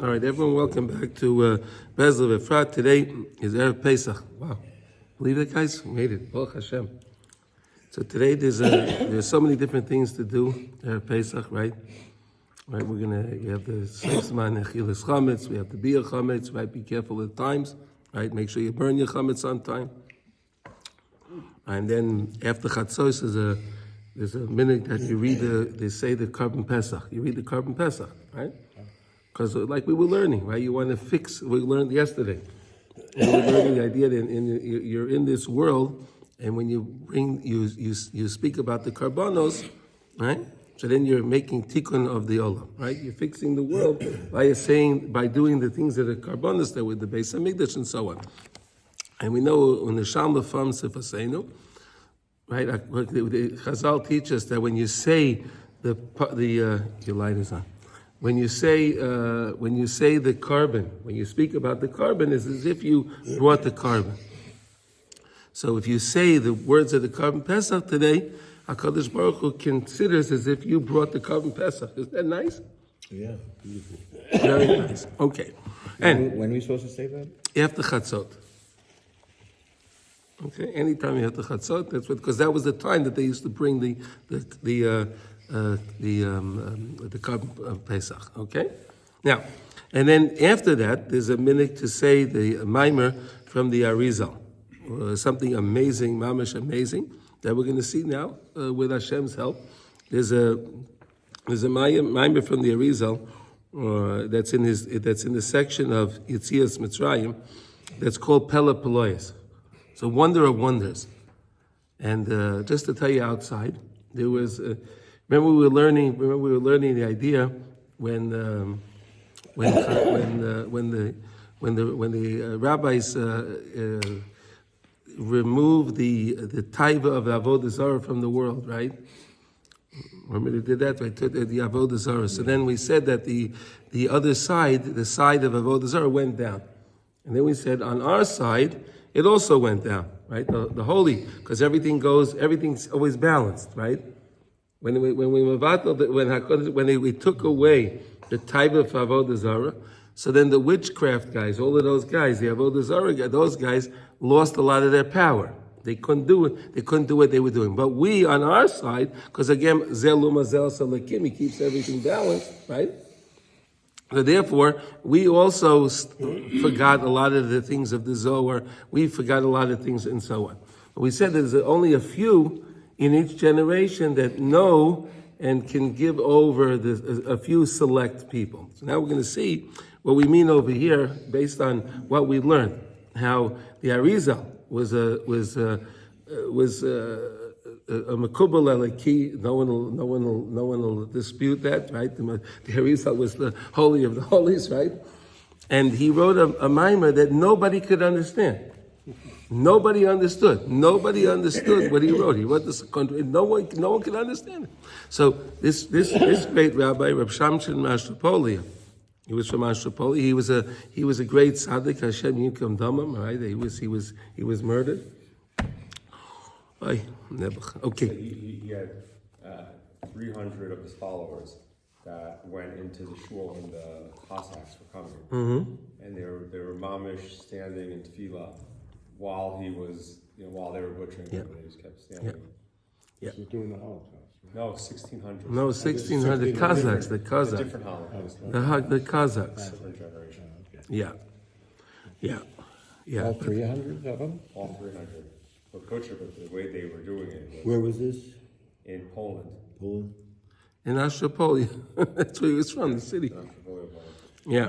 All right, everyone, welcome back to Breslov Efrat. Today is Erev Pesach. Wow, believe it, guys? We made it. Baruch Hashem. So today there's so many different things to do. Erev Pesach, right? Right, you have the 6 man Achilas Chametz. We have the Bia Chametz. Right, be careful at times. Right, make sure you burn your Chametz on time. And then after Chatzos, there's a minute that you read they say the Carbon Pesach. You read the Carbon Pesach, right? Because like we were learning, right? You want to fix, we learned yesterday. And we're learning the idea that you're in this world, and when you speak about the karbanos, right? So then you're making tikkun of the olam, right? You're fixing the world by doing the things that are karbanos that with the Beis Hamikdash and so on. And we know when the Shalma from Sifasenu, right? The Chazal teach us that when you say your light is on. When you say the carbon, when you speak about the carbon, it's as if you brought the carbon. So if you say the words of the Carbon Pesach today, HaKadosh Baruch Hu considers as if you brought the Carbon Pesach. Is that nice? Yeah, beautiful. Very nice. Okay. And when are we supposed to say that? After Chatzot. Okay, anytime you have the Chatzot, that's what, because that was the time that they used to bring the Carbon Pesach, okay? Now, and then after that, there's a minute to say the Maimer from the Arizal. Something amazing, mamish amazing, that we're going to see now with Hashem's help. There's a Maimer from the Arizal that's in the section of Yitzias Mitzrayim that's called Pele Peloyes. It's a wonder of wonders. And just to tell you outside, there was... Remember we were learning the idea when the rabbis removed the taiva of the avodah zarah from the world, right? Remember they did that, right? The avodah zarah. So then we said that the other side, the side of avodah zarah, went down, and then we said on our side it also went down, right? The holy, because everything's always balanced, right? When we took away the type of avodah zarah, so then the witchcraft guys, all of those guys, the avodah zarah guys, those guys lost a lot of their power. They couldn't do it. They couldn't do what they were doing. But we on our side, because again, zeluma zel salakim, he keeps everything balanced, right? So therefore, we also forgot a lot of the things of the Zohar. We forgot a lot of things and so on. But we said there's only a few in each generation that know and can give over a few select people. So now we're going to see what we mean over here based on what we learned. How the Arizal was a makubal alaki. No one will dispute that, right? The Arizal was the holy of the holies, right? And he wrote a mimer that nobody could understand. Nobody understood. Nobody understood what he wrote. He wrote this country. No one could understand it. So this great rabbi, Reb Shamshon Mastropolia, he was from Mastropolia. He was a great tzaddik. Hashem Yinkom Damam. Right? He was murdered. Okay. He had 300 of his followers that went into the shul when the Cossacks were coming, and they were mamish standing in tefillah. While he was, while they were butchering him, they just kept standing. Yeah. He was doing the Holocaust. No, 1600. No, 1600. The Cossacks. A different Holocaust. The Cossacks. Different generation. Yeah. All 300 of them? All 300. But butcher, but the way they were doing it was Where was this? in Poland. Poland? In Mastropolia. That's where he was from, the city. Poland. Yeah.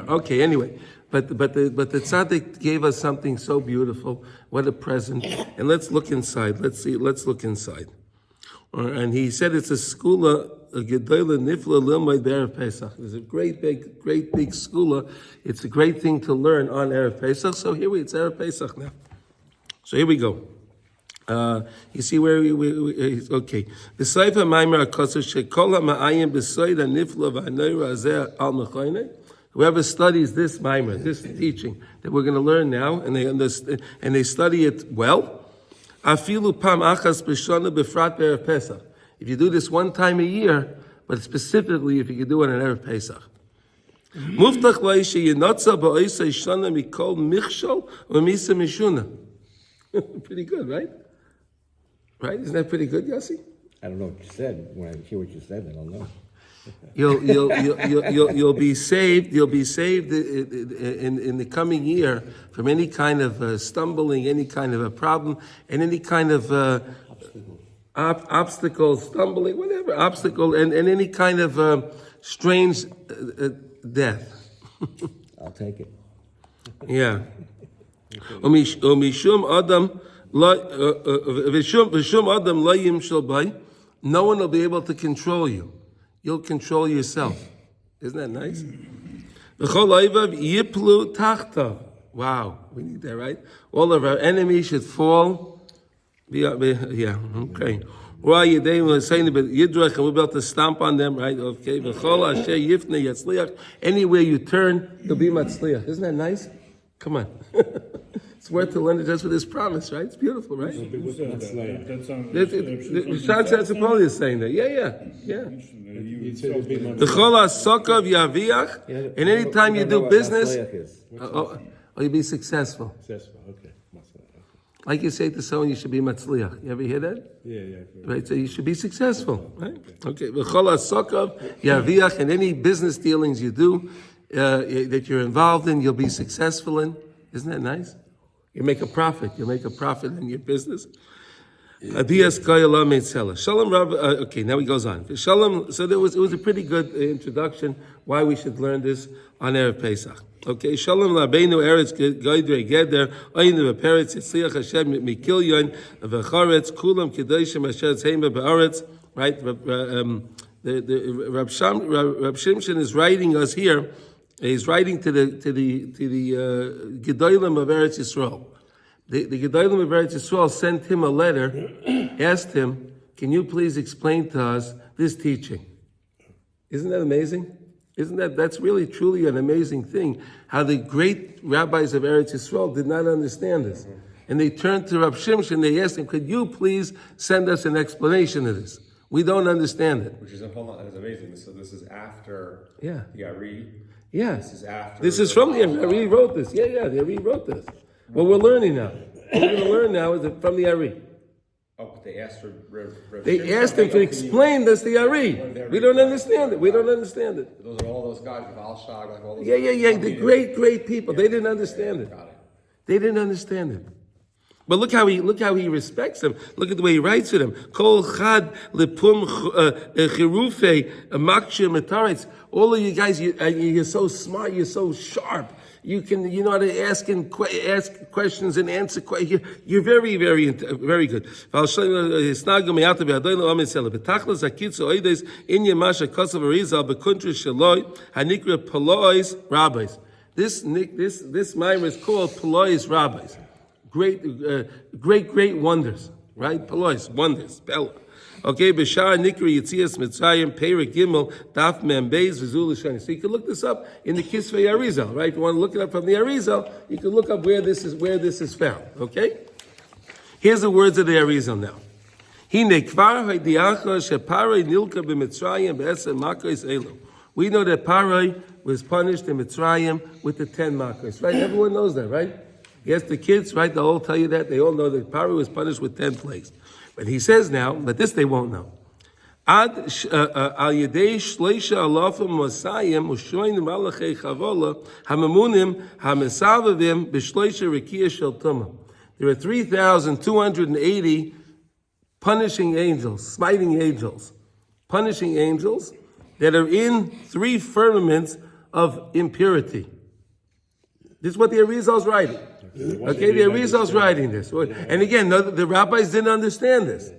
Okay. Anyway, but the tzaddik gave us something so beautiful. What a present! And let's look inside. Let's look inside. And he said it's a skula, a gedola nifla lilmod be'erev Pesach. It's a great big skula. It's a great thing to learn on Erev Pesach. So it's Erev Pesach now. So here we go. You see where we okay. The Seifa Maimer HaKosher Shekol HaMa'ayim B'Soid HaNifla V'HaNoira Hazeh Al Mechoynei. Whoever studies this Maimer, this teaching that we're going to learn now, and they understand, and they study it well, Afilu Pam Achas B'Shona B'Frat B'Erev Pesach. If you do this one time a year, but specifically if you could do it on Erev Pesach. Muftach lai sheyinotza ba'oisei shana mikol michshol u'misa mishuna. Pretty good, right? Right? Isn't that pretty good, Yossi? I don't know what you said. When I hear what you said, I don't know. You'll be saved. You'll be saved in the coming year from any kind of stumbling, any kind of a problem, and any kind of obstacle, stumbling, whatever obstacle, and any kind of strange death. I'll take it. Yeah. Umishum adam v'shum adam lo yimshel bay. No one will be able to control you. You'll control yourself. Isn't that nice? V'chol oivav yiplu tachtav. Wow, we need that, right? All of our enemies should fall. Yeah, okay. Why you were saying about Yidrach, and we're about to stomp on them, right? Okay. V'chol asher yifne yatzliach. Anywhere you turn, you'll be matzliach. Isn't that nice? Come on. It's worth to learn it just with this promise, right? It's beautiful, right? Tzipoli is saying that. Yeah. The chol sokav yaviach, and any time you do business, you'll be successful. Successful, okay. Like you say to someone, you should be matzliach. You ever hear that? Yeah. Right, so you should be successful, right? Okay. The chol sokav yaviach, and any business dealings you do that you're involved in, you'll be successful in. Isn't that nice? You make a profit. You make a profit in your business. Shalom Rav. Okay, now he goes on. Shalom. So it was a pretty good introduction why we should learn this on Erev Pesach. Okay, Shalom Labeinu Eretz Goydrei Geder Oyinu Beperetz Yitzliach Hashem Mikilyon V'Charetz Kulam Kedoshim Asher Tzheima Be'aretz. Right. Rab Shimshon is writing us here. He's writing to the Gedolim of Eretz Yisrael. The Gedolim of Eretz Yisrael sent him a letter, asked him, "Can you please explain to us this teaching?" Isn't that amazing? That's really truly an amazing thing? How the great rabbis of Eretz Yisrael did not understand this, and they turned to Rab Shimshon. They asked him, "Could you please send us an explanation of this? We don't understand it." Which is that's amazing. So this is after the Ari. Yeah. This is after. This is from the Ari wrote this. Yeah, the Ari wrote this. What we're learning now. What we're going to learn now is from the Ari. Oh, but they asked for. They asked him to explain this the Ari. We don't understand it. Those are all those guys, Valshag, like all those. Yeah. The great people. They didn't understand it. Got it. They didn't understand it. But look how he respects them. Look at the way he writes to them. Kol chad lepum chirufe makshir metaretz. All of you guys, you're so smart. You're so sharp. You know how to ask questions and answer questions. You're very, very, very good. This Maimon is called Palois Rabbis. Great wonders, right? Palois, wonders, Bella. Okay, Bashar Nikri Yitzias Mitzrayim Perik Gimel Daf Mem Beis V'Zul Shani. So you can look this up in the Kisvei Arizal, right? If you want to look it up from the Arizal, you can look up where this is found. Okay, here's the words of the Arizal now. Hine Kvar Haidiacha Sheparoi Nilka b'Mitzrayim B'Esem Makos Elu. We know that Paroi was punished in Mitzrayim with the 10 Makos, right? Everyone knows that, right? Yes, the kids, right? They'll all tell you that. They all know that Paroi was punished with 10 plagues. But he says now, but this they won't know. Ad al yedei shleisha alafim masayim ushoin malachei chavola hamamunim hamesavavim b'shleisha rekia shel tumah. There are 3,280 punishing angels, smiting angels, punishing angels that are in 3 firmaments of impurity. This is what the Arizal is writing. Okay, the Arizal is writing this. And again, the rabbis didn't understand this.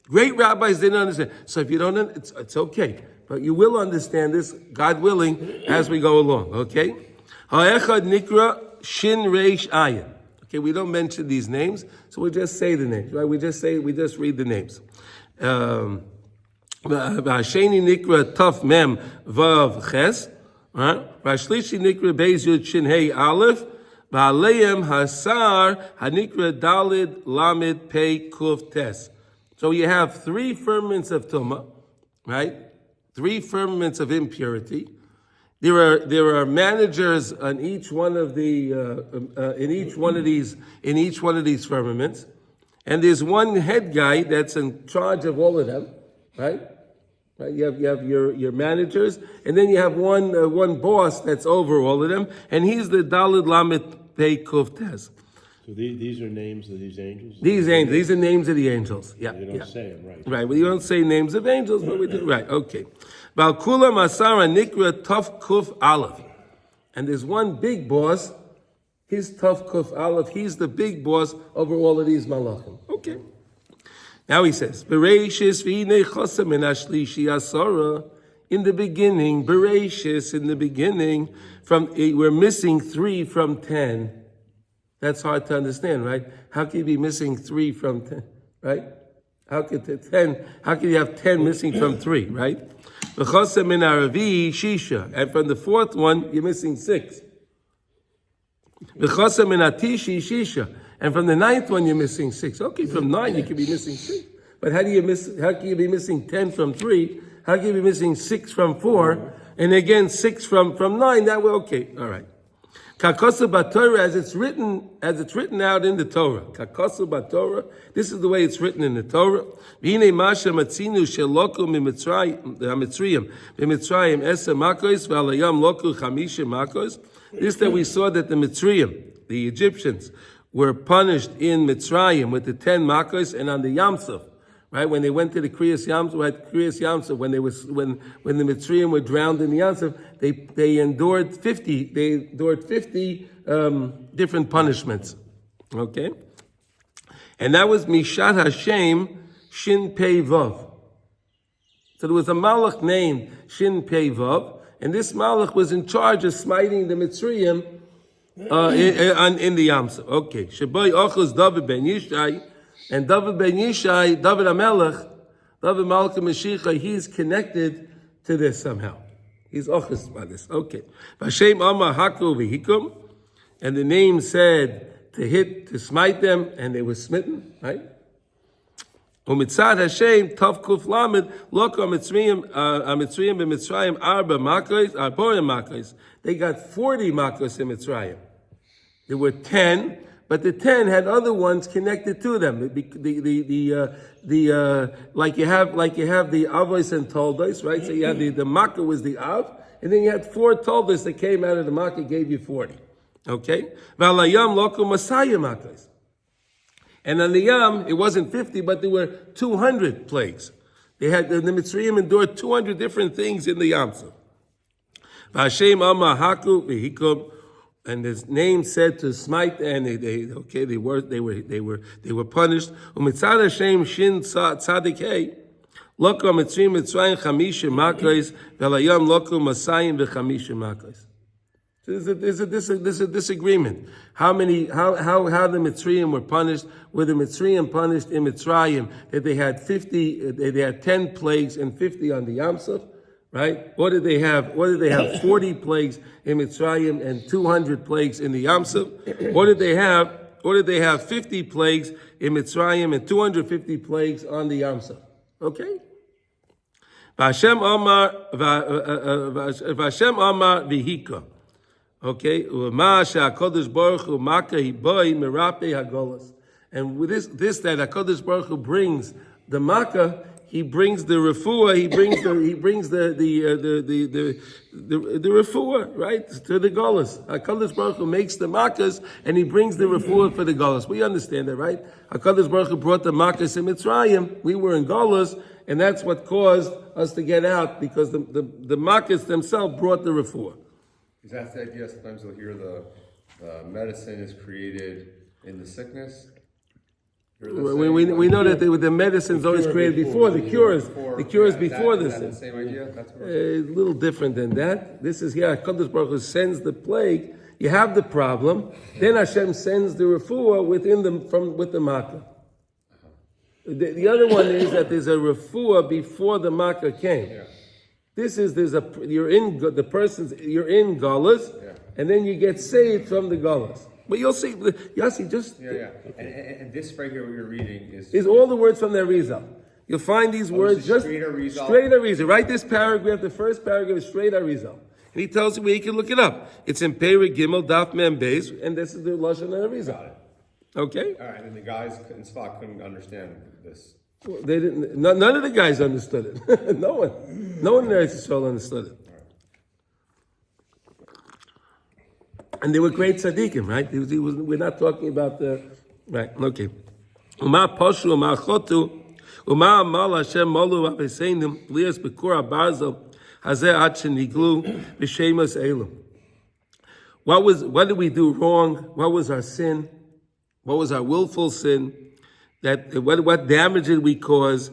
Great rabbis didn't understand. So if you don't, it's okay. But you will understand this, God willing, as we go along. Okay? Ha'echad nikra shin reish ayin. Okay, we don't mention these names, so we just say the names, right? We just read the names. Ha'sheni nikra taf mem vav ches. Ha'shlishi nikra beis yud shin hey aleph. V'aleim hasar hanikra dalid lamed pei kuf tes. So you have 3 firmaments of tumah, right? 3 firmaments of impurity, There are managers on each one of the in each one of these firmaments, and there's one head guy that's in charge of all of them, right? Right? You have your managers, and then you have one boss that's over all of them, and he's the Daled Lamet Pei Kuf Tes. So these are names of these angels? These are names of the angels. Yeah, You don't say them, right? Right, well, you don't say names of angels, but we do. Right, okay. Balkula Masara Nikra Tuf Kuf Aleph. And there's one big boss, he's Tuf Kuf Aleph, he's the big boss over all of these malachim. Okay. Now he says, Bereshis v'hinei chosam min hashlishi asara. In the beginning, Bereshis, in the beginning, we're missing 3 from 10. That's hard to understand, right? How can you be missing 3 from 10, right? How could you have 10 missing from 3, right? V'chosam min haravi shisha. And from the 4th one, you're missing 6. V'chosam min hatishi shisha. And from the 9th one, you're missing 6. Okay, from 9, you could be missing 6. But how can you be missing 10 from 3? How can you be missing 6 from 4? And again, 6 from 9? That way, okay, all right. Kakosu b'Torah, as it's written out in the Torah. Kakosu b'Torah, this is the way it's written in the Torah. V'hinei masha matzinu sheloku mitzrayim, b'mitzrayim esa makos, v'alayam loku chamisha makos. This that we saw that the Mitzrayim, the Egyptians, were punished in Mitzrayim with the 10 makos, and on the Yam Suf, right? When they went to the Kriyas Yam Suf, when the Mitzrayim were drowned in the Yam Suf, they endured 50 different punishments. Okay? And that was Mishat Hashem Shin Pei Vav. So there was a malach named Shin Pei Vav, and this malach was in charge of smiting the Mitzrayim in the Yam Suf. Okay. Shabai Ochos David ben Yishai, and David ben Yishai, David HaMelech, David Malka Mashiach, he's connected to this somehow. He's Ochos by this. Okay. Vashem Amma Haku V'hikum, and the name said to smite them, and they were smitten, right? Umitzad Hashem Tav Kuf Lamed Loko Mitzrayim b'Mitzrayim Arba Makos Arborim Makos. They got 40 Makos in Mitzrayim. There were 10, but the 10 had other ones connected to them. Like you have the Avos and Toldos, right? So you had the Makkah was the Av, and then you had 4 Toldos that came out of the Makkah, gave you 40. Okay? V'alayam Loko Masaya Makos. And on the Yam, it wasn't 50, but there were 200 plagues. They had the Mitzrayim endured 200 different things in the Yam Suf. V'Hashem Amma Haku V'hikum, and his name said to smite, and they were punished. Umitzad Hashem Shin Tzadik Hey, Loko Mitzrayim Mitzrayim Chamisha Makos, V'Layam Loko Masayim V'Chamisha Makos. There's a disagreement. How the Mitzrayim were punished? Were the Mitzrayim punished in Mitzrayim that they had 10 plagues and 50 on the Yam Suf, right? Or did they have 40 plagues in Mitzrayim and 200 plagues in the Yam Suf? Or did they have 50 plagues in Mitzrayim and 250 plagues on the Yam Suf? Okay. Vashem Amar V'hika. Okay, and with this that HaKadosh Baruch Hu brings the Makkah, he brings the refuah, he brings the refuah, right, to the Golas. HaKadosh Baruch Hu makes the Makkahs, and he brings the refuah for the Golas. We understand that, right? HaKadosh Baruch Hu brought the Makkahs in Mitzrayim. We were in Golas, and that's what caused us to get out, because the Makkahs themselves brought the refuah. Is that the idea? Sometimes you'll hear the medicine is created in the sickness. We know that the medicine's always created before the cures. The cures before this. Is that the same idea? That's what a little different than that. This is here. HaKadosh Baruch Hu sends the plague. You have the problem. Then Hashem sends the refuah with the Makkah. The other one is that there's a refuah before the Makkah came. Yeah. You're in Galus, and then you get saved from the Galus. But you'll see, Yossi, just... Yeah. And this right here, what you're reading is all the words from the Arizal. You'll find these words just... Straight Arizal. Straight Arizal. Write this paragraph, the first paragraph is straight Arizal. And he tells you where you can look it up. It's in Perek Gimel Daf Mem Beis, and this is the Lashon HaArizal. Okay? All right, and the guys in Tzfat couldn't understand this. Well, they didn't. None of the guys understood it. No one in Eretz Yisrael understood it. And they were great tzaddikim, right? We're not talking about the right. Okay. Uma pashu, uma chotu, uma amal Hashem molu v'aveseinim lias b'kur habarzel hazeh ad sheniglu b'shemas elam. What did we do wrong? What was our sin? What was our willful sin? What damage did we cause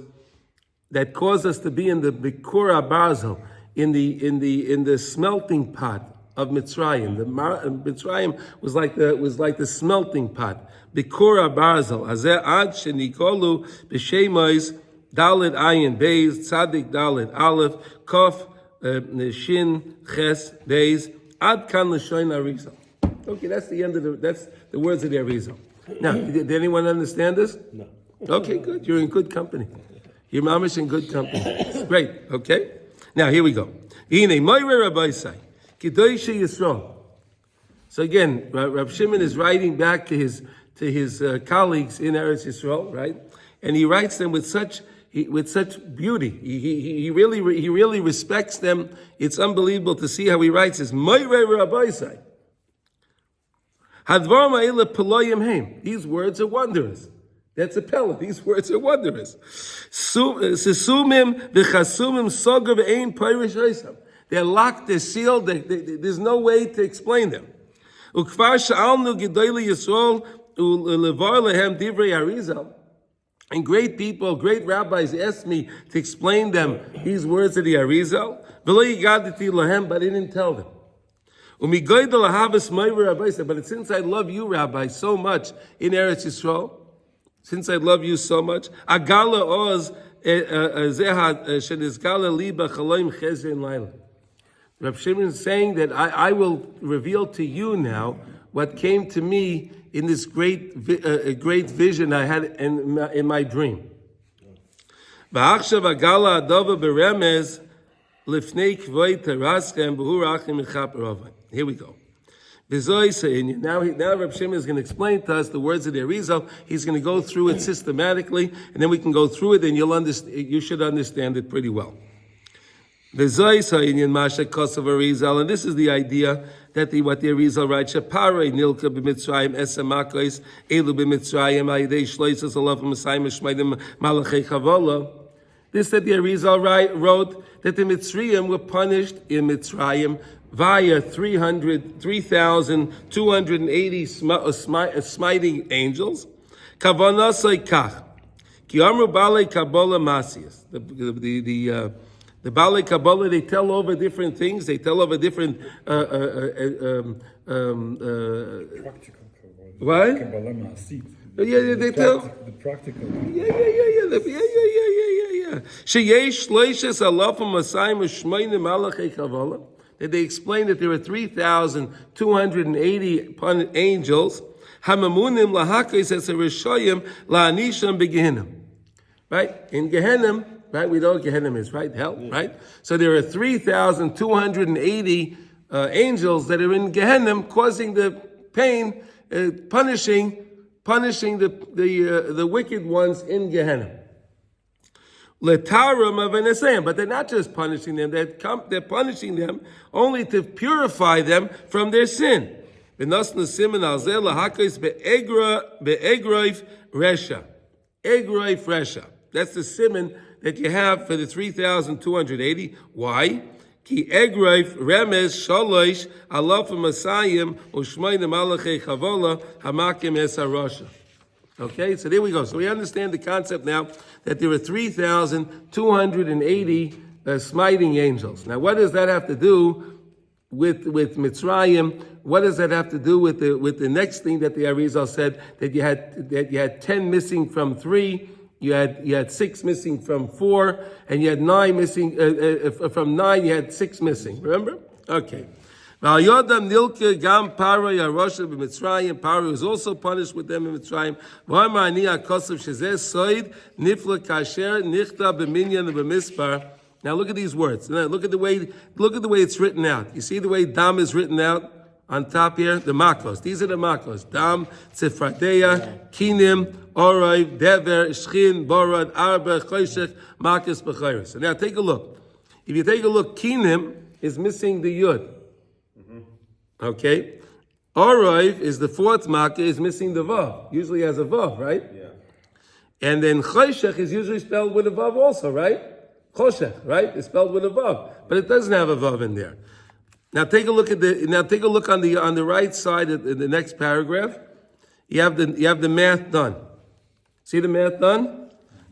that caused us to be in the b'kur habarzel, in the smelting pot of Mitzrayim? Mitzrayim was like the smelting pot. B'kur habarzel hazeh ad shenikolu b'shemos dalet ayin beis tzadik dalet aleph kof shin ches beis ad kan l'shoin harizal. Okay, that's the end of that's the words of the Arizal. Now, did anyone understand this? No. Okay, good. You're in good company. You're mamish in good company. Great. Okay. Now here we go. So again, Rav Shimon is writing back to his colleagues in Eretz Yisrael, right? And he writes them with such beauty. He really respects them. It's unbelievable to see how he writes this. These words are wondrous. That's a pellet. These words are wondrous. They're locked, they're sealed, there's no way to explain them. And great people, great rabbis asked me to explain them these words of the Arizal, but I didn't tell them. But since I love you, Rabbi, so much in Eretz Yisrael, since I love you so much, Agala Oz Shenizgala Liba Chaloim Chezrin Laila. Rav Shimon is saying that I will reveal to you now what came to me in this great vision I had in my dream. V'achshav Agala Adova Beremez Lifnei Kvoi Teraschem B'hu Rachim Mechaper. Here we go. Now Reb Shimon is going to explain to us the words of the Arizal. He's going to go through it systematically, and then we can go through it, and you should understand it pretty well. And this is the idea that what the Arizal writes, Shapare Nilka b'Mitzrayim Esamakos Elu b'Mitzrayim Ayidei Shloisas Alaf Masayim Shmeidim Malachei Chavola. This that the Arizal wrote that the Mitzrayim were punished in Mitzrayim via 3,280 smiting angels. Kavanasai kach. Ki amru balei kabbalah masias. The balei kabbalah, they tell over different things. They tell over different practical kabbalah. What? Kabbalah ma'asit. Yeah, they tell. The practical. Yeah. Sheyesh shloishes alafim masayim u'shmeinim malachei kabbalah. That they explain that there are 3,280 angels. Hamamunim lahakos as a rishayim la'anisham begehinnom. Right? In Gehenna, right? We know what Gehenna is, right? Hell, right? So there are 3,280 angels that are in Gehenna causing the pain, punishing the wicked ones in Gehenna. But they're not just punishing them, they're punishing them only to purify them from their sin. That's the siman that you have for the 3,280. Why? Ki egroif remes shalosh alafim masayim u'shmeinim malachei chavola hamakim es harasha. Okay, so there we go. So we understand the concept now that there are 3,280 smiting angels. Now, what does that have to do with Mitzrayim? What does that have to do with the next thing that the Arizal said, that you had 10 missing from 3, you had 6 missing from 4, and you had 9 missing from 9. You had 6 missing. Remember? Okay. Paro was also punished with them in Mitzrayim. Now look at these words. Now look at the way it's written out. You see the way dam is written out on top here? The makos. These are the makos. Dam, tzefradeya, kinim, orayv, dever, shchin, borad, arba, choshech, makos, b'chayris. So now take a look. If you take a look, kinim is missing the yud. Okay? Orayv is the fourth makkah, is missing the vav. Usually has a vav, right? Yeah. And then choshech is usually spelled with a vav also, right? Choshech, right? It's spelled with a vav, but it doesn't have a vav in there. Now take a look on the right side of the next paragraph. You have the math done. See the math done?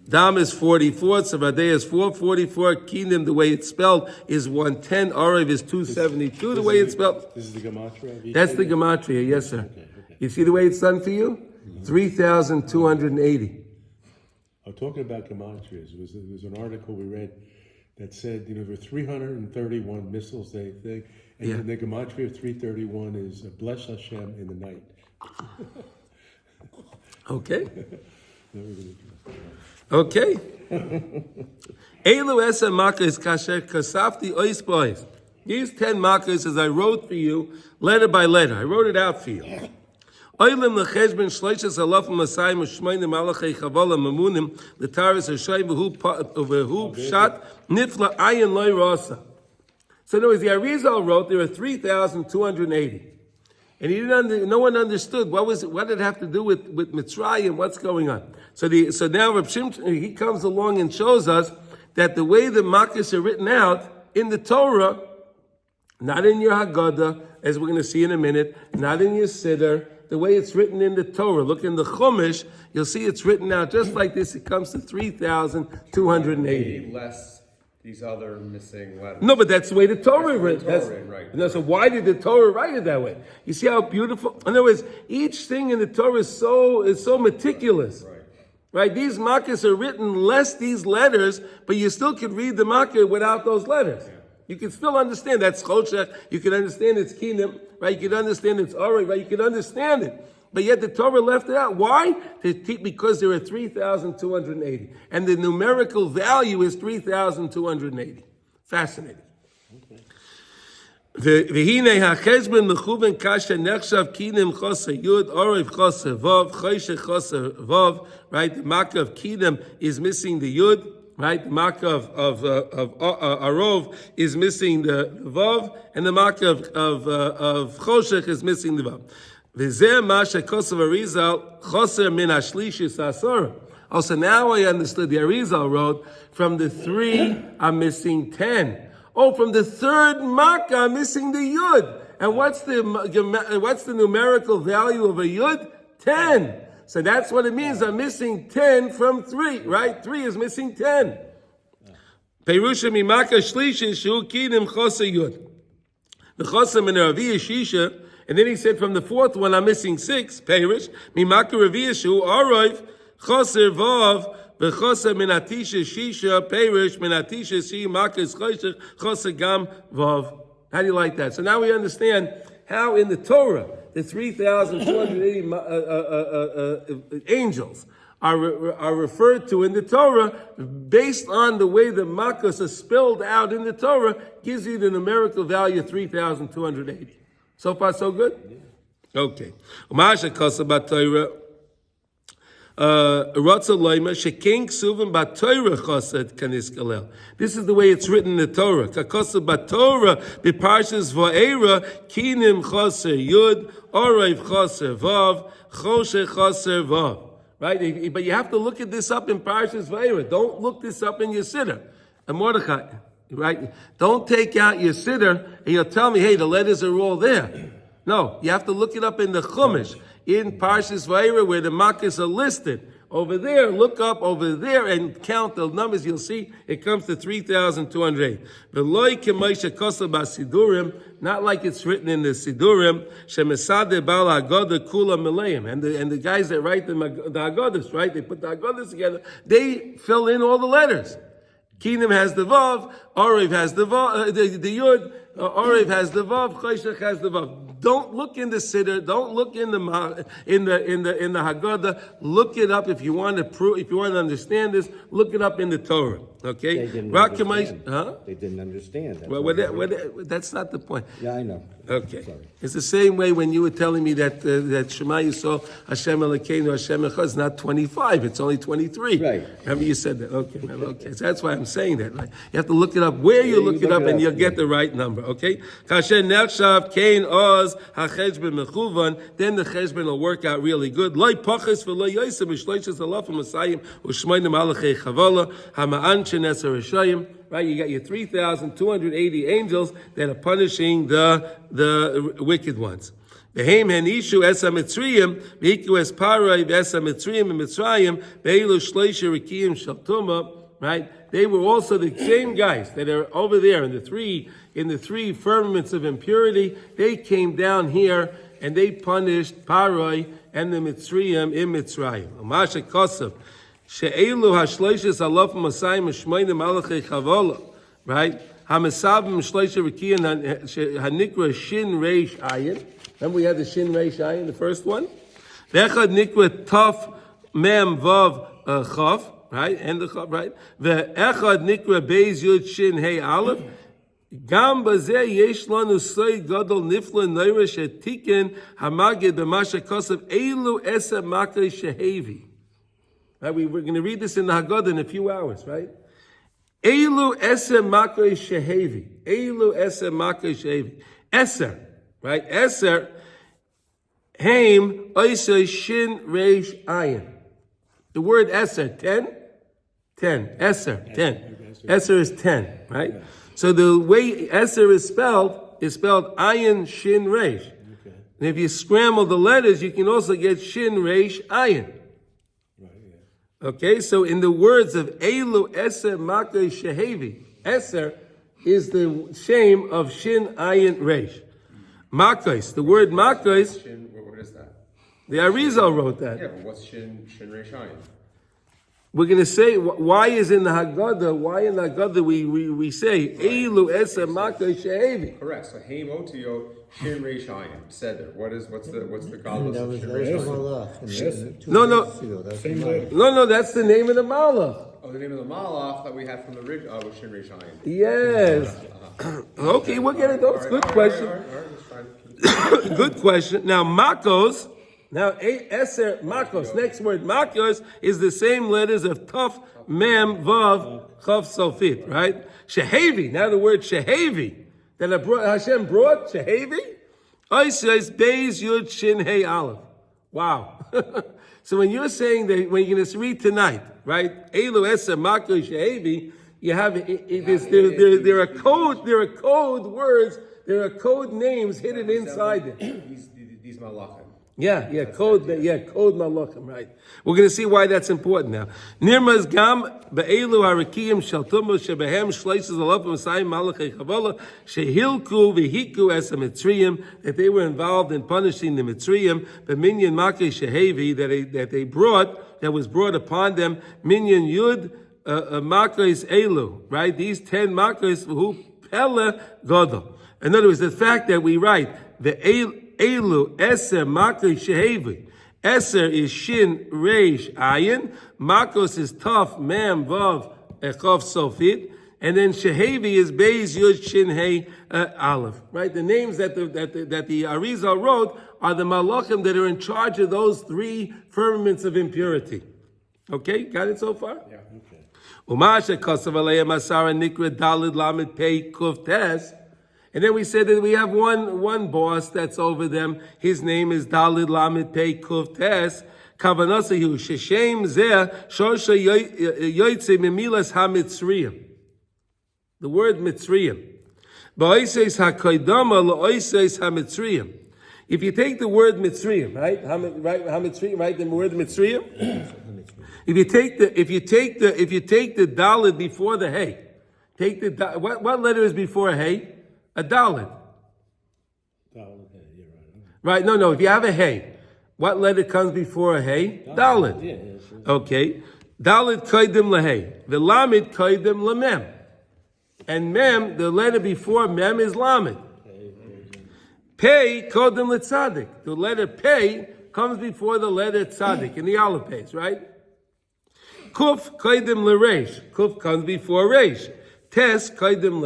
Dam is 44, Tzavadeh is 444, Kinim, the way it's spelled, is 110, Arev is 272, the way it's spelled. This is the Gematria? That's the Gematria, yes, sir. Okay. You see the way it's done for you? 3,280. I'm talking about Gematria. There was an article we read that said, there were 331 missiles they think, and the Gematria of 331 is bless Hashem in the night. Okay. Okay. Elu esa makkahs kasher kasafti ois boys. These 10 makkahs, as I wrote for you, letter by letter. I wrote it out for you. Oilim lecheshben shleishes alafim masayim u'shmeinim malachei chavala mamunim l'taris ha'shay v'hu pshat nifla ayin loy rasa. So in other words, the Arizal wrote there are 3,280. And no one understood what did it have to do with Mitzrayim, what's going on. So now Reb Shimshon, he comes along and shows us that the way the makkahs are written out in the Torah, not in your Haggadah, as we're going to see in a minute, not in your Siddur, the way it's written in the Torah. Look in the Chumash, you'll see it's written out just like this. It comes to 3,280. Less these other missing letters. No, but that's the way the Torah written. Right. No, so why did the Torah write it that way? You see how beautiful? In other words, each thing in the Torah is so meticulous. Right? These makkahs are written less these letters, but you still could read the makkah without those letters. Yeah. You can still understand that's choshech. You can understand it's kinim, right? You can understand it's arev, right? You can understand it. But yet the Torah left it out. Why? Because there are 3,280. And the numerical value is 3,280. Fascinating. V'hinei ha'cheshbon mechuven kasha nechshav kinim choser yud, orev choser vav, choshech choser vav, right? The makkah of kinim is missing the yud, right? The makkah of arov is missing the vav, and the makkah of choshech is missing the vav. Also, now I understood the Arizal wrote, from the 3, I'm missing 10. Oh, from the third makkah, I'm missing the yud. And what's the numerical value of a yud? 10. So that's what it means. I'm missing 10 from 3, right? 3 is missing 10. Perusha mi makkah shlishi shu kinim choser yud. The choser min ravi shisha. And then he said, from the fourth one, I'm missing 6. Perish. Mimaka reviyashu arayv choser vav v'choser minatisha shisha perish minatisha shi makas choser choser gam vav. How do you like that? So now we understand how in the Torah the 3,280 angels are referred to in the Torah based on the way the makas are spelled out in the Torah gives you the numerical value of 3,280. So far, so good? Yeah. Okay. This is the way it's written in the Torah. Right? But you have to look at this up in Parshas Va'era. Don't look this up in your Siddur. And Mordechai. Right? Don't take out your Siddur and you'll tell me, hey, the letters are all there. No, you have to look it up in the Chumash, in Parshas Va'era, where the makkahs are listed. Over there, look up over there and count the numbers. You'll see it comes to 3,208. Not like it's written in the Sidurim. And the guys that write the Haggadahs, right? They put the Haggadahs together. They fill in all the letters. Kinim has the vav, Arev has the vav, the yud, Arev has the vav, Choshech has the vav. Don't look in the Siddur. Don't look in the Haggadah. Look it up if you want to prove. If you want to understand this, look it up in the Torah. Okay. They didn't understand. They didn't understand. That's not the point. Yeah, I know. Okay. Sorry. It's the same way when you were telling me that Shema Yisrael Hashem Elokeinu Hashem Echad is not 25, it's only 23. Right. Remember you said that. Okay. So that's why I'm saying that. Right? You have to look it up where you look it up and you'll get the right number. Okay? Kasher Nechshav Kain Oz HaCheshben Mechuvan, then the Cheshben will work out really good. Loi Pachas V'Loi Yosem Mishloishes Alafim Masayim U'Shmoinim Alachei Chavala Hama'an Shenes HaRishayim. Right, you got your 3,280 angels that are punishing the wicked ones. Behem hanishu es hamitzriyim, v'hiku es parai v'es hamitzriyim and Mitzrayim, ve'elu shleisha rikiyim shaltuma. Right, they were also the same guys that are over there in the three firmaments of impurity. They came down here and they punished Parai and the Mitzrayim in Mitzrayim. Umasha kosav. She'elu hashleishes alaf masayim shmeinim alachei chavala, right? Hamesabim shleisha rikiyan hanikra shin reish ayin. Remember we had the shin reish ayin, the first one. V'echad nikra taf mem vav chav, right? And the chav, right? V'echad nikra beis yud shin hey aleph. Gam bazeh yesh lanu soy gadol nifla neira shetiken hamagid b'masha kosav elu esa makrei shehevi. Right, we're going to read this in the Haggadah in a few hours, right? Elu eser makrei shehevi. Elu eser makrei shehevi. Eser, right? Eser, haim, oisei, shin, reish, ayin. The word eser, 10? 10. Eser, 10. Eser is 10, right? So the way eser is spelled ayin, shin, reish. And if you scramble the letters, you can also get shin, reish, ayin. Okay, so in the words of Elu Eser Makrei Shehevi, Eser is the shame of Shin Ayin Reish. Makos, the word Makos. Shin, what is that? The Arizal wrote that. Yeah, but what's Shin Reish Ayin? We're going to say why is in the Haggadah. Why in the Haggadah we say Elu Eser Makrei Shehevi. Correct. So Haim Otio Shin Reish Ayin. Seder. What's the godless That of was Shin the Reish first Ayin? one. No. Same letter. No, that's the name of the Malach. Oh, the name of the Malach that we had from the rig was Shin Reish Ayin. Yes. Okay, we'll get it. That's a good question. All right, let's try. Good question. Now, Makos. Now, Eser Makos. Next word, Makos, is the same letters of Tuf, Mem, Vav, Chav, Sofit, right? Shehevi. Now the word Shehevi that Hashem brought, Shehevi, says Beis Yud Shin Hey Aleph. Wow. So when you're saying that, when you're going to read tonight, right? Elu Eser Makos Shehevi, you have there are code words, there are code names hidden inside it. These Malachim. Code malachim, right? We're going to see why that's important now. Nirmaz gam be'elu harakiyim shaltumu shebehem shleishes alafim asayim malachei chavala shehilku v'hiku es mitzriyim, that they were involved in punishing the Mitzrayim, but minyan makei shehevi that was brought upon them minyan yud makais elu, right? These 10 makais who pele gadol. In other words, the fact that we write the Elu Eser Makrei Shehevi. Eser is Shin Reish Ayin. Makos is Taf Mem Vav Echov Sofit. And then Shehevi is Beis Yud Shin Hey Aleph. Right? The names that the Arizal wrote are the Malachim that are in charge of those 3 firmaments of impurity. Okay? Got it so far? Yeah. Okay. Umasha Kosav Aleya Masara Nikra Dalid Lamed Pei Kuf Tes. And then we said that we have one boss that's over them. His name is Dalid Lamed Pei Kuf Tes. Kavanasahu Sheshem Zeh Shosha Yoitze Mimilas HaMitzriyim. The word Mitzriyim. Ba'oiseis HaKoidama La'oiseis HaMitzriyim. If you take the word Mitzrayim, right? HaMitzrayim, right? The word Mitzrayim. If you take the Dalid before the Hey, what letter is before Hey? A Dalid. Right? No. If you have a Hey, what letter comes before a Hey? Dalid. Okay. Dalid Kaidim Lahey. The Lamed Kaidim Lamem. And Mem, the letter before Mem is Lamed. Pei kodem letzadik. The letter Pei comes before the letter Tzadik in the Aleph Beis, right? Kuf kodem lereish. Kuf comes before reish. Tes kodem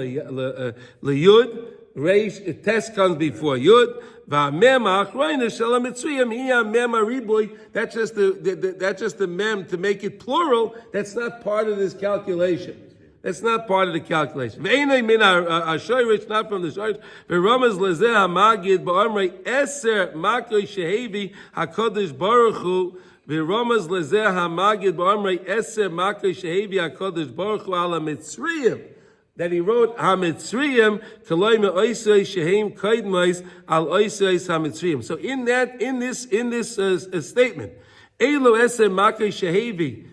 leyud. Reish. Tes comes before yud. Va'mem ha'achroina shel hamitzriyim hi mem hariboy. That's just the mem to make it plural. That's not part of this calculation. That's not part of the calculation. Ve'enei min ha'shoyrish, not from the shoyrish. Ve'ramaz lezeh ha'magid ba'amrei eser makoi shehevi hakadosh baruch hu. Ve'ramaz lezeh ha'magid ba'amrei eser makoi shehevi hakadosh baruch hu ala mitzriyim. That he wrote hamitzriyim kaloi me'oisei shehem kaidmais al oiseis hamitzriyim. So in this statement, elu eser makoi shehevi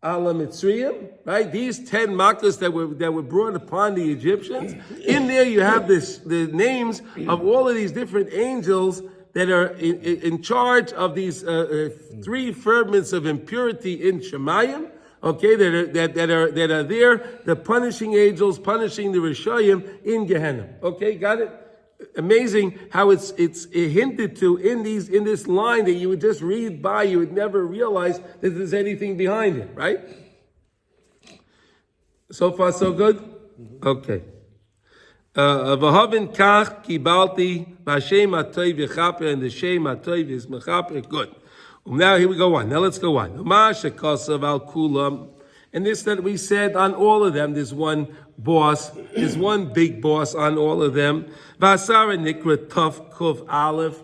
ala Mitzrayim, right? These 10 makkahs that were brought upon the Egyptians. In there you have the names of all of these different angels that are in charge of these 3 ferments of impurity in Shemayim. Okay, that are there, the punishing angels punishing the Rishayim in Gehenna. Okay, got it? Amazing how it's hinted to in this line that you would just read by, you would never realize that there's anything behind it, right? So far, so good? Okay. V'havin kach kibalti v'ashem ha'toiv yechaper, and the shem ha'toiv is mechaper. Good. Now here we go on. Now let's go on. Ma'ashakosav al kulam. And this that we said on all of them, there's one boss, there's one big boss on all of them. Vasara Nikra Tuf Kuf Aleph.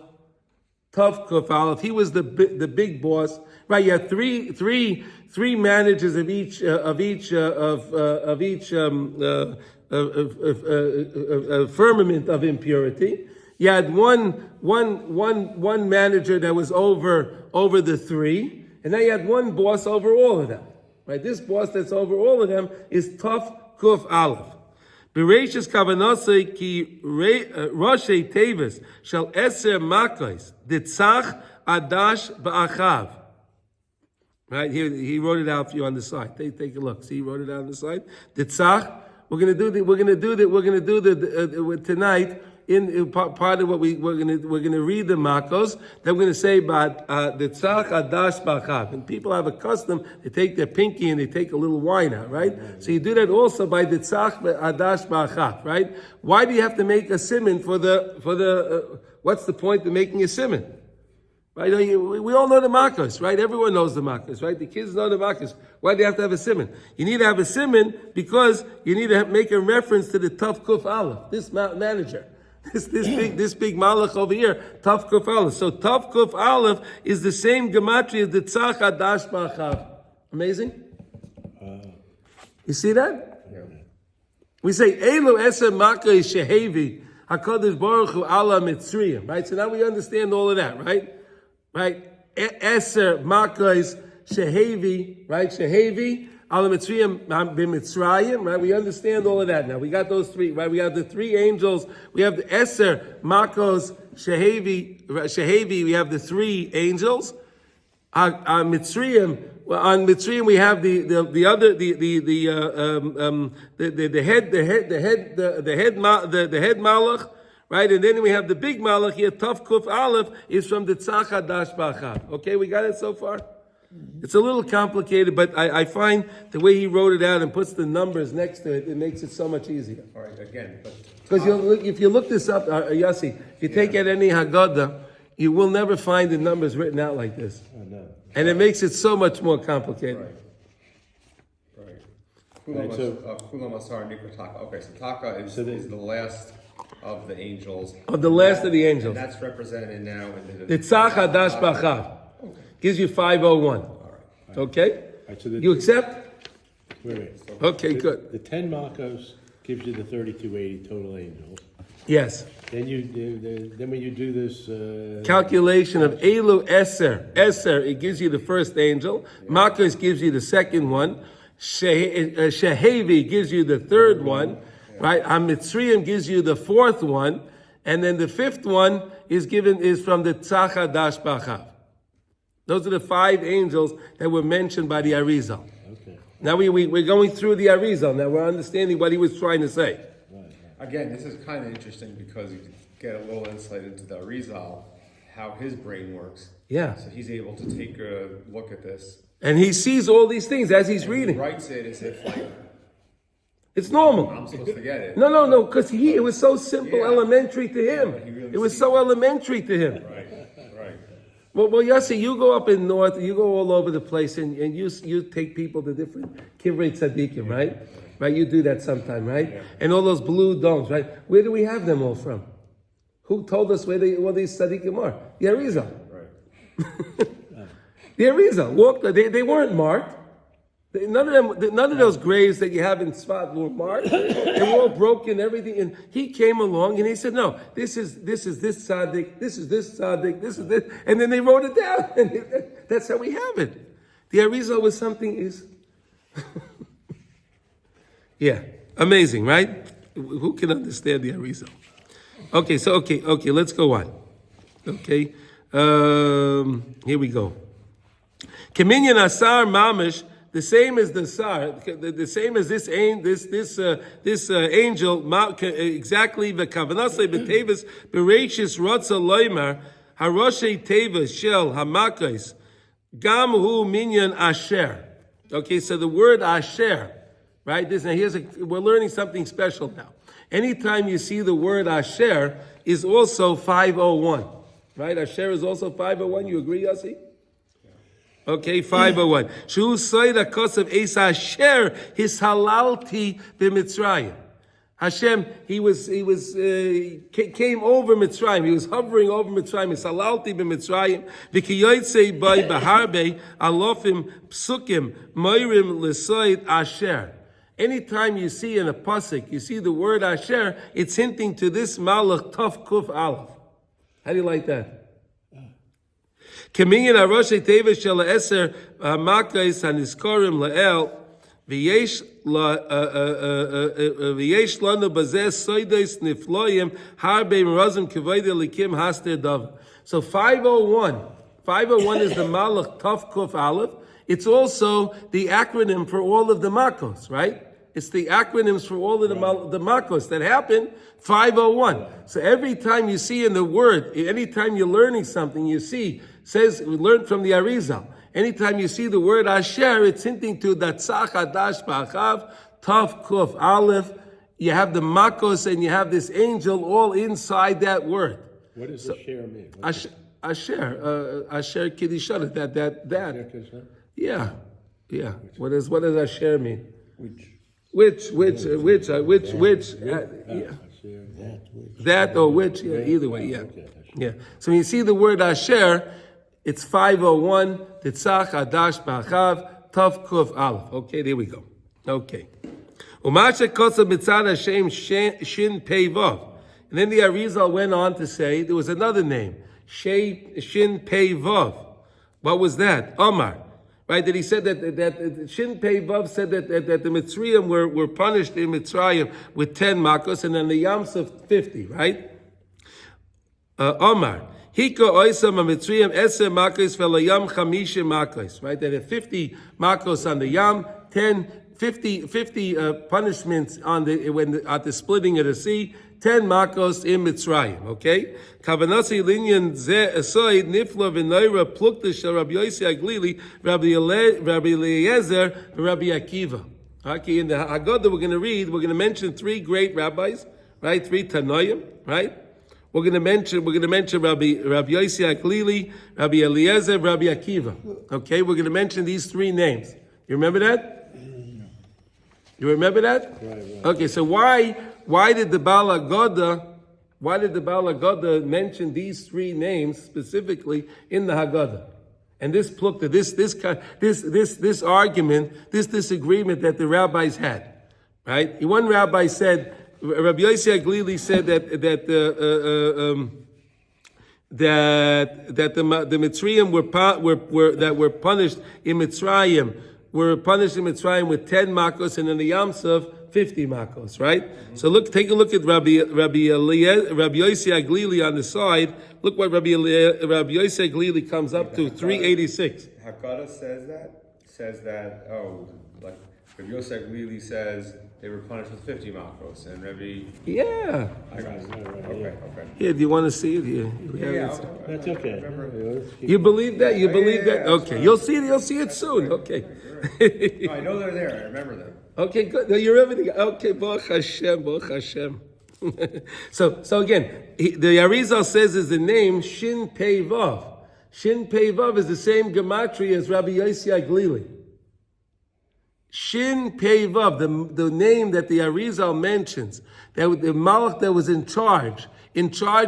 Tuf Kuf Aleph. He was the big boss. Right, you had three managers of each firmament of impurity. You had one manager that was over the 3, and now you had one boss over all of them. Right, this boss that's over all of them is Tuf Kuf Aleph. Bereishis kavanasei ki Roshei Tevis shall eser makos ditzach adash ba'achav. Right here, he wrote it out for you on the side. Take a look. See, he wrote it out on the side. Ditzach. We're gonna do the tonight. In part of what we're gonna read the makos, then we're gonna say about the tzach adash b'achav. And people have a custom, they take their pinky and they take a little wine out, right? So you do that also by the tzach adash b'achav, right? Why do you have to make a siman for the what's the point of making a siman? Right? We all know the makos, right? Everyone knows the makos, right? The kids know the makos. Why do you have to have a siman? You need to have a siman because you need to make a reference to the Tuf Kuf Aleph, this manager. This big malach over here, Taf Kuf Aleph. So Taf Kuf Aleph is the same Gematria as the Tzach Adash Ba'achav. Amazing? You see that? Yeah. We say, Elu Eser Makay Shehevi HaKadosh Baruch Hu Ala Mitzrayim. Right? So now we understand all of that, right? Right? Eser Makay Shehevi, right? Shehevi Ala Mitzrayim b'Mitzrayim, right? We understand all of that now. We got those 3, right? We have the 3 angels. We have the Eser, Makos, Shehevi. We have the 3 angels. On Mitzrayim, on Mitzrayim we have the head malach, right? And then we have the big malach here. Taf Kuf Aleph is from the Tzach Adash Ba'achav. Okay, we got it so far. It's a little complicated, but I find the way he wrote it out and puts the numbers next to it, it makes it so much easier. All right, again. Because if you look this up, Yossi, if you take out any Haggadah, you will never find the numbers written out like this. No. And it makes it so much more complicated. Right. Kulam Asar Nikra Taka. Okay, so Taka is the last of the angels. Of the last of the angels. And that's represented now in the Tzach Hadash B'achav. Gives you 501. All right. Okay? Right, so you accept? Wait. Okay, good. The 10 makos gives you the 3280 total angels. Yes. Then when you do this calculation of Elu Eser, it gives you the first angel. Yeah. Makos gives you the second one. Shehevi gives you the third one. Yeah. Right? Mitzrayim gives you the fourth one. And then the fifth one is from the Tzach Adash Ba'achav. Those are the 5 angels that were mentioned by the Arizal. Okay. Now we're going through the Arizal. Now we're understanding what he was trying to say. Again, this is kind of interesting because get a little insight into the Arizal, how his brain works. Yeah. So he's able to take a look at this. And he sees all these things as he's And reading. He writes it as if like It's normal. I'm supposed to get it. No, because it was so simple, Yeah. elementary to him. but he really It was sees so it. elementary to him. Right. Well, Yossi, you go up in north, you go all over the place, and you take people to different kivrei tzaddikim, right? Right, you do that sometime, right? Yeah. And all those blue domes, right? Where do we have them all from? Who told us where these tzaddikim are? The Arizal. Right. The Arizal. They weren't marked. None of those graves that you have in Sfat were marked. They were all broken, everything. And he came along and he said, "No, this is this tzaddik, this is this tzaddik, this is this," and then they wrote it down. And that's how we have it. The Arizal was something is, yeah, amazing, right? Who can understand the Arizal? Okay, so okay, let's go on. Okay, here we go. Keminyan asar mamish. The same as the sar, the same as this angel, exactly. V'kavanasei b'tevis bereishis rotza loymar haroshe tevis shel hamakos gam hu minyan asher. Okay, so the word asher, right? We're learning something special now. Anytime you see the word asher, is also 501, right? Asher is also 501. You agree, Yossi? Okay, 501. Shu soida kosav es Asher his halalti b'Mitzrayim. Hashem, he came over Mitzrayim. He was hovering over Mitzrayim. His halalti b'Mitzrayim. V'kiyotzei by baharbe alofim psukim moirim l'soid Asher. Anytime you see in a pasuk, you see the word Asher, it's hinting to this malach taf kuf aleph. How do you like that? Keminyan aroshei tevis shel eser makais haniskorim lael v'yesh lanu bazeh soidos nifloyim harbe merazim kavod elikim haster dav. So 501 is the malach taf kuf aleph. It's also the acronym for all of the makos, right? It's the acronyms for all of the makos that happen. 501. So every time you see in the word, anytime you're learning something, you see. Says, we learned from the Arizal. Anytime you see the word Asher, it's hinting to that Tzach Adash Ba'achav, Tav Kuf Aleph. You have the Makos and you have this angel all inside that word. What does Asher mean? Asher Kiddishana, that. Yeah. What does Asher mean? Which? That or which? Yeah, either way, yeah. Yeah. So when you see the word Asher, it's 501, Titzach, Adash, Ba'achav, Tav, Kuf, Aleph. Okay, there we go. Okay. Umasha Kotza Mitzad Hashem Shin Pei Vav. And then the Arizal went on to say there was another name, Shin Pei Vav. What was that? Omar. Right, that he said that Shin Pei Vav said that the Mitzrayim were punished in Mitzrayim with 10 makos and then the Yamsuf 50, right? Omar. Hika oisam ha-Mitzrayim eser makos ve'layam chamishim makos. Right, that had 50 makos on the Yam, 50 punishments on at the splitting of the sea, 10 makos in Mitzrayim. Okay, kavanasi linyan ze esoid nifla v'noira plukta shel Rabbi Yossi Aglili, Rabbi Eliezer, Rabbi Akiva. Okay, in the Haggadah we're going to mention 3 great rabbis, right? 3 Tanoim, right? We're going to mention Rabbi Yossi Aglili, Rabbi Eliezer, Rabbi Akiva. Okay, we're going to mention these 3 names. You remember that? You remember that? Right. Okay, so why did the Baal Haggadah mention these 3 names specifically in the Haggadah? And this plukta, this argument, this disagreement that the rabbis had, right? One rabbi said, Rabbi Yossi Aglili said that the Mitzrayim were punished in Mitzrayim with 10 makos and in the Yamsuf 50 makos, right? So take a look at Rabbi Yossi Aglili on the side. Look what Rabbi Yossi Aglili comes up to 386. Haggadah says that like Rabbi Yossi Aglili says they were punished with 50 makos, and Rebbe. Yeah. I got it. Okay. Here, do you want to see it here? We have it. That's okay. You believe that? You believe that? Okay. You'll see it. You'll see it soon. Okay. No, I know they're there. I remember them. Okay, good. No, you remember the, okay, Baruch Hashem, Baruch Hashem. So again, the Arizal says is the name Shin Pei Vav. Shin Pei Vav is the same Gematria as Rabbi Yossi Aglili. Shin Pei Vav, the name that the Arizal mentions, that the Malach that was in charge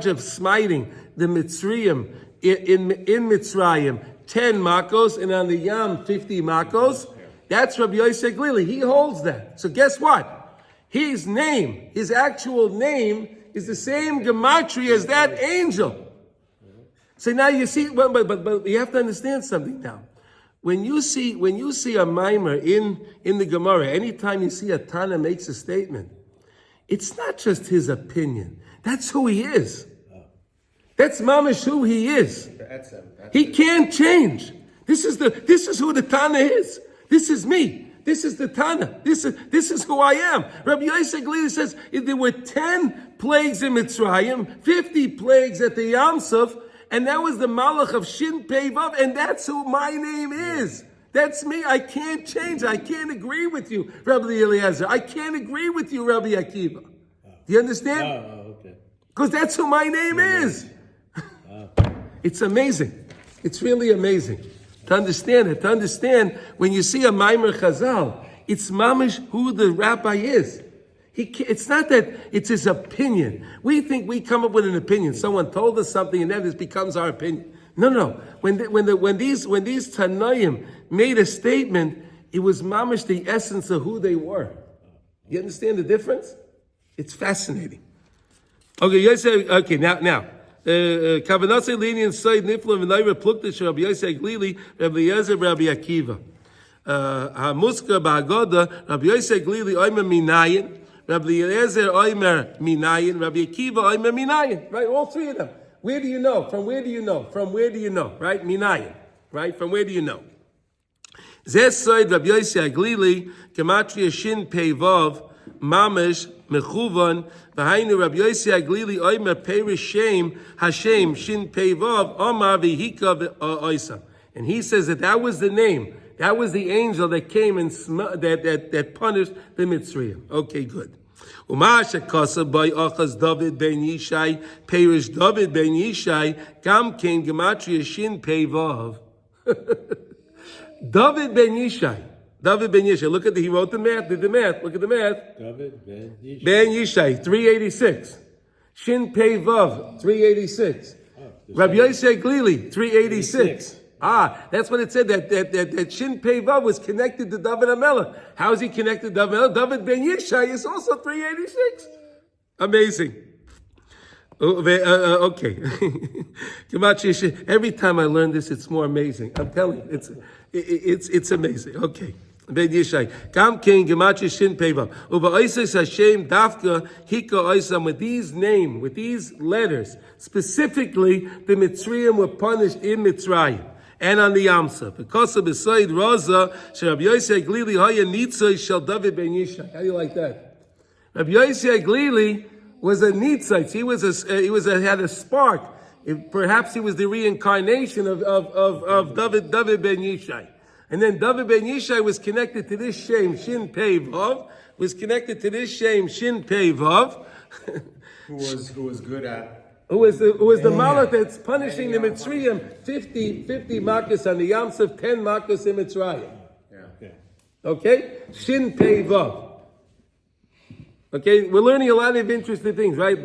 of smiting the Mitzrayim in Mitzrayim, 10 makos, and on the Yam 50 makos. That's Rabbi Yossi Aglili. He holds that. So guess what? His name, his actual name, is the same gematria as that angel. So now you see, but you have to understand something now. When you see a mimer in the Gemara, anytime you see a Tana makes a statement, it's not just his opinion. That's who he is. That's mamash who he is. He can't change. This is who the Tana is. This is me. This is the Tana. This is who I am. Rabbi Yossi Aglili says there were 10 plagues in Mitzrayim, 50 plagues at the Yam Suf, and that was the Malach of Shin Pei Vav, and that's who my name is. That's me. I can't change. I can't agree with you, Rabbi Eliezer. I can't agree with you, Rabbi Akiva. Do you understand? Okay. Because that's who my name is. It's amazing. It's really amazing. To understand it, when you see a Maimer Chazal, it's mamish who the rabbi is. It's not that it's his opinion. We think we come up with an opinion. Someone told us something, and then this becomes our opinion. No. When these Tanaim made a statement, it was mamish the essence of who they were. You understand the difference? It's fascinating. Okay, you say okay now. Kavanase lenient side nifla v'nayra pluktish Rabbi Yossi Aglili, Rabbi Eliezer, Rabbi Akiva. Hamuska ba'agoda, Rabbi Yossi Aglili oimer minayin, Rabbi Eliezer oimer minayin, Rabbi Akiva oimer minayin. Right, all three of them. Where do you know? From where do you know? From where do you know? Right, minayin. Right, from where do you know? Zeh side Rabbi Yossi Aglili, Gematria Shin Pei Vav, Mamish Mechuvan, V'hainu Rabbi Yossi Aglili Oimer Perish Shem Hashem Shin Pei Vav Omar V'hika Oisam. And he says that was the name, that was the angel that came and that punished the Mitzrayim. Okay, good. Umar Shekasa by Achaz David ben Yishai Perish David ben Yishai Gam Ken Gematria Shin Pei Vav. David ben Yishai. Look at he wrote the math, did the math. Look at the math. David ben Yishai. Ben Yishai, 386. Shin Pei Vav, 386. Rabbi Yossi Aglili, 386. That's what it said, that Shin Pei Vav was connected to David HaMelech. How is he connected to David HaMelech? David ben Yishai is also 386. Amazing. Okay. Every time I learn this, it's more amazing. I'm telling you, it's amazing. Okay. Ben Yishai. Gam King Gematria Shin Pei Vav. Uva Oises Hashem Dafka Hika Oisam. With these letters, specifically, the Mitzrayim were punished in Mitzrayim and on the Yam Suf. Because of Besoid Rosa, Rabbi Yossi Aglili Haya Nitzoi Shel David Ben Yishai. How do you like that? Rabbi Yossi Aglili was a Nitzite. He had a spark. Perhaps he was the reincarnation of David ben Yishai. And then David ben Yishai was connected to this shame, Shin Pei Vav, Shin Pei Vav. Who was good at... Who was the Malach that's punishing the Mitzrayim, 50 makas on the Yam Suf, 10 makas in Mitzrayim. Yeah. Okay? Shin Pei Vav. Okay, we're learning a lot of interesting things, right?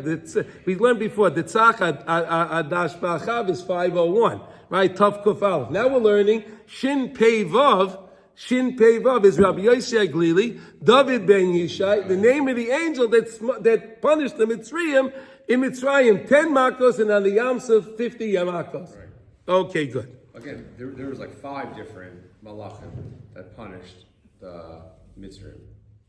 We learned before, the Tzach Adash Ba'achav is 501, right? Tav Kuf Aleph. Now we're learning Shin Pei Vav is Rabbi Yossi Aglili, David ben Yishai, the name of the angel that punished the Mitzrayim in Mitzrayim, 10 makos, and on the Yam Suf, 50 yamakos. Right. Okay, good. Again, there was like 5 different malachim that punished the Mitzrayim.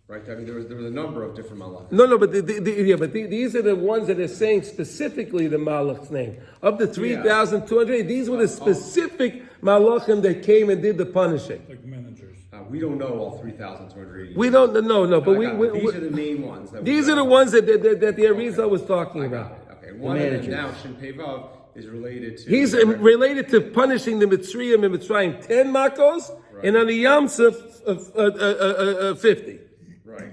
Right? I mean, there was a number of different malachim. No, but these are the ones that are saying specifically the malach's name. Of the 3,200, these were the specific malachim that came and did the punishing. Like managers. We don't know all 3,280. We don't no, but these are the main ones. These are the ones that the Arizal was talking about. Okay, one of them now, Shin Pei Vav, is related to. He's related to punishing the Mitzrayim and Mitzrayim 10 makos, and on the Yam Suf 50. Right.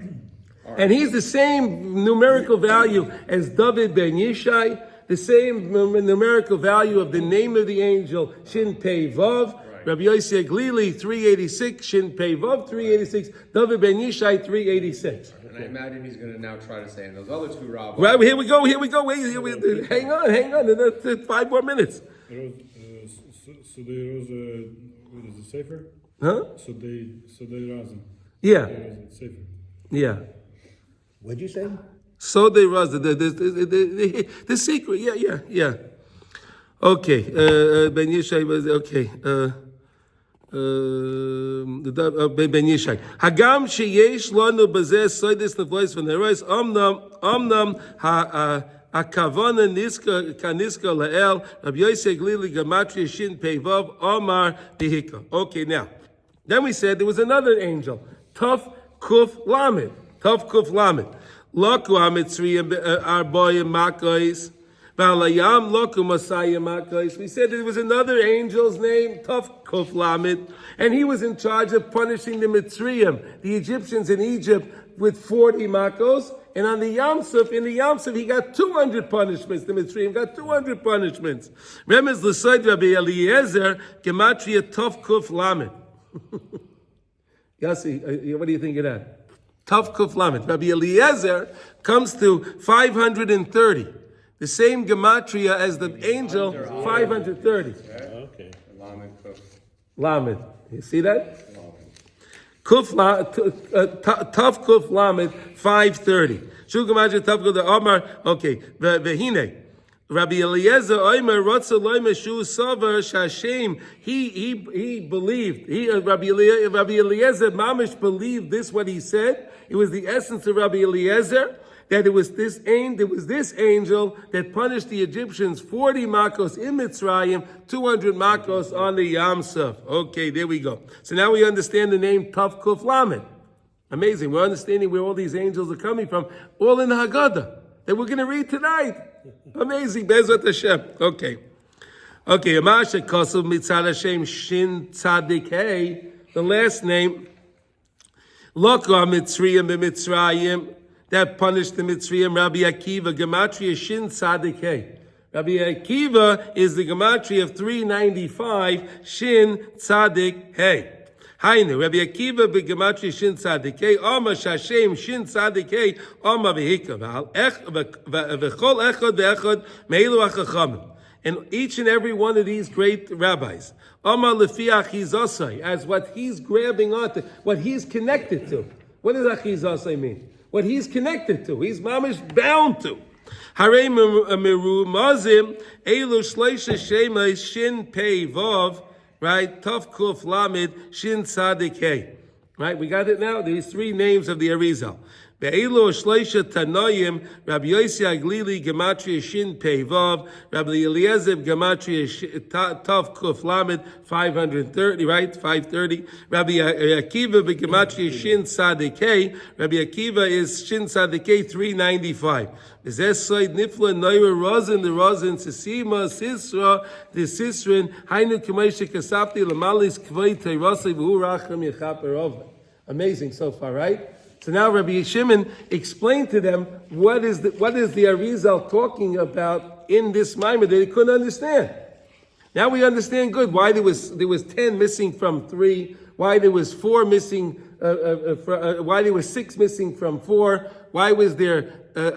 And he's the same numerical value as David ben Yishai, the same numerical value of the name of the angel, Shin Pei Vav. Rabbi Yossi Glili, 386, Shin Pei Vav, 386, David ben Yishai, 386. And I imagine he's going to now try to say in those other two rabbis. Right, here we go. Wait, hang on, there's 5 more minutes. So there was what is it, Sefer? Huh? So they Razin. Yeah, Sefer. yeah. What'd you say? So they was the secret. Yeah. Okay, Ben Yishai was okay. Ben Yishai. Hagam sheyesh lanu bazeh soidis nevois v'nerois omnam hakavana niska kaniska lael Rabbi Yosef Glili Gematria Shin Pei Vav Omar Dihika. Okay, now then we said there was another angel, Tuf Kuf Lamed. Loku hamitzriyim arboyim makos. We said there was another angel's name, Tuf Kuf Lamed, and he was in charge of punishing the Mitzrayim, the Egyptians in Egypt, with 40 makos. And on the Yam Suf, he got 200 punishments. The Mitzrayim got 200 punishments. Remember, l'soid Rabbi Eliezer, Gematria Tuf Kuf Lamed. Yossi, what do you think of that? Tuf Kuf Lamed. Rabbi Eliezer comes to 530. The same gematria as the angel, 530. Okay. Lamed. You see that? Tuf Kuf Lamed, 530. Shu gematria Tuf Kuf Omar. Okay. Vehine. Rabbi Eliezer Omer Rotza Loimer Shu Sover Shashem. He believed. Rabbi Eliezer Mamish believed this. What he said. It was the essence of Rabbi Eliezer. That it was this angel that punished the Egyptians 40 makos in Mitzrayim, 200 makos on the Yam Suf. Okay, there we go. So now we understand the name Tuf Kuf Lamed. Amazing. We're understanding where all these angels are coming from, all in the Haggadah that we're going to read tonight. Amazing. Bezrat Hashem. Okay. Amasha Kosuv Mitzad Hashem Shin Tzadik Hey. The last name. Lokwa Mitzrayim Mitzrayim. That punished the Mitzrayim, Rabbi Akiva, Gematria Shin Tzadik Hey. Rabbi Akiva is the Gematria of 395, Shin Tzadik Hey. Hainu, Rabbi Akiva be Gematria Shin Tzadik Hey, Oma Shashem Shin Tzadik Hey, Oma V'hika, V'chol Echad V'echad, Me'ilu HaChachamim. And each and every one of these great rabbis, Oma Lefi Achizosai, as what he's grabbing onto, what he's connected to. What does Achizosai mean? What he's connected to, he's mamish bound to. Harei miru mazim elu shleisha shema shin pei vav, right? Tuf kuf lamed shin tzadik hey. Right, we got it now. These 3 names of the Arizal. Be'elu shleisha tanoyim Rabbi Yossi Aglili Gematria Shin Pei Vav, Rabbi Eliezer Gematria Tuf Kuf Lamed 530, right? 530. Rabbi Akiva Gematria Shin Tzadik Hey. Rabbi Akiva is Shin Tzadik Hey 395. Bezesoid Nifla Noira Rozin, the Rozin Sisima Sisra, the Sisrin Hainu Kamesha Kasafti Lamalis Kvei Teirasi V'hu Racham Yechaper. Amazing so far, right? So now Rabbi Shimon explained to them what is the Arizal talking about in this Maimon that they couldn't understand. Now we understand good why there was 10 missing from 3, why there was 4 missing, why there was 6 missing from 4, why was there